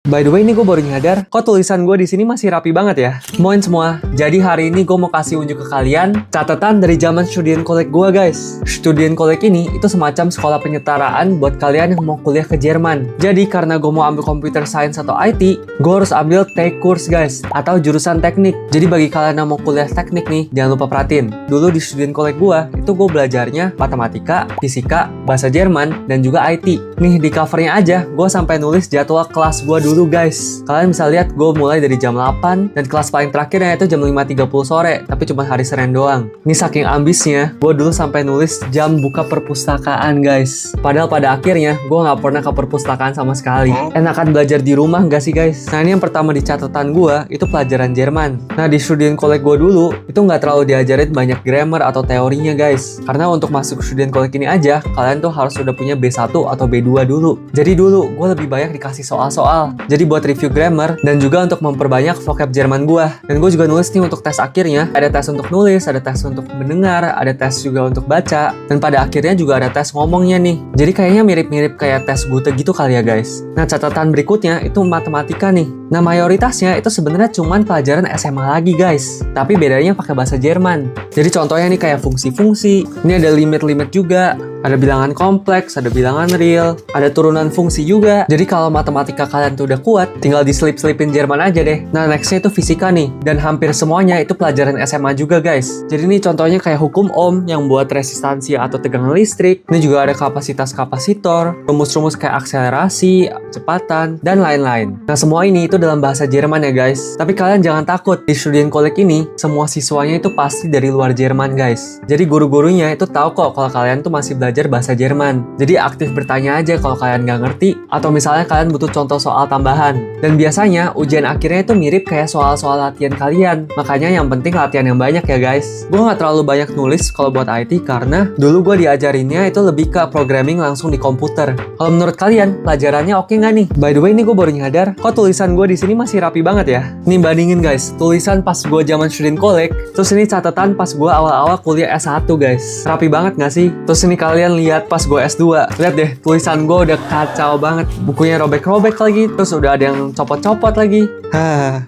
By the way, ini gue baru nyadar, kok tulisan gue di sini masih rapi banget ya? Moin semua. Jadi hari ini gue mau kasih unjuk ke kalian catatan dari zaman Studienkolleg gue, guys. Studienkolleg ini itu semacam sekolah penyetaraan buat kalian yang mau kuliah ke Jerman. Jadi karena gue mau ambil computer science atau IT, gue harus ambil tech course, guys, atau jurusan teknik. Jadi bagi kalian yang mau kuliah teknik nih, jangan lupa perhatiin. Dulu di Studienkolleg gue, itu gue belajarnya matematika, fisika, bahasa Jerman, dan juga IT. Nih di covernya aja, gue sampai nulis jadwal kelas gue dulu, guys. Kalian bisa lihat gue mulai dari jam 8 dan kelas paling terakhirnya itu jam 5.30 sore, tapi cuma hari Senin doang. Ini saking ambisnya, gue dulu sampai nulis jam buka perpustakaan, guys. Padahal pada akhirnya gue nggak pernah ke perpustakaan sama sekali. Enakan belajar di rumah nggak sih, guys? Nah ini yang pertama di catatan gue itu pelajaran Jerman. Nah di Studienkolleg gue dulu itu nggak terlalu diajarin banyak grammar atau teorinya, guys. Karena untuk masuk Studienkolleg ini aja kalian tuh harus udah punya B1 atau B2 dulu. Jadi dulu gue lebih banyak dikasih soal-soal. Jadi buat review grammar dan juga untuk memperbanyak vocab Jerman gue. Dan gue juga nulis nih untuk tes akhirnya. Ada tes untuk nulis, ada tes untuk mendengar, ada tes juga untuk baca. Dan pada akhirnya juga ada tes ngomongnya nih. Jadi kayaknya mirip-mirip kayak tes Gute gitu kali ya, guys. Nah catatan berikutnya itu matematika nih. Nah mayoritasnya itu sebenarnya cuman pelajaran SMA lagi, guys. Tapi bedanya pakai bahasa Jerman. Jadi contohnya nih kayak fungsi-fungsi. Ini ada limit-limit juga. Ada bilangan kompleks, ada bilangan real, ada turunan fungsi juga. Jadi kalau matematika kalian tuh udah kuat, tinggal diselip-selipin Jerman aja deh. Nah nextnya itu fisika nih. Dan hampir semuanya itu pelajaran SMA juga, guys. Jadi ini contohnya kayak hukum Ohm yang buat resistansi atau tegangan listrik. Ini juga ada kapasitas kapasitor, rumus-rumus kayak akselerasi, kecepatan, dan lain-lain. Nah semua ini itu dalam bahasa Jerman ya, guys. Tapi kalian jangan takut, di Studienkolleg ini semua siswanya itu pasti dari luar Jerman, guys. Jadi guru-gurunya itu tahu kok kalau kalian tuh masih belajar bahasa Jerman. Jadi aktif bertanya aja kalau kalian nggak ngerti atau misalnya kalian butuh contoh soal tambahan. Dan biasanya ujian akhirnya itu mirip kayak soal-soal latihan kalian. Makanya yang penting latihan yang banyak ya, guys. Gue nggak terlalu banyak nulis kalau buat IT karena dulu gue diajarinnya itu lebih ke programming langsung di komputer. Kalau menurut kalian pelajarannya oke nggak nih? By the way, ini gue baru nyadar kok tulisan gue di sini masih rapi banget ya. Nih bandingin, guys, tulisan pas gue zaman Studienkolleg, terus ini catatan pas gue awal-awal kuliah S1, guys. Rapi banget nggak sih? Terus ini kalian lihat pas gue S2, lihat deh tulisan gue udah kacau banget, bukunya robek-robek lagi, terus udah ada yang copot-copot lagi.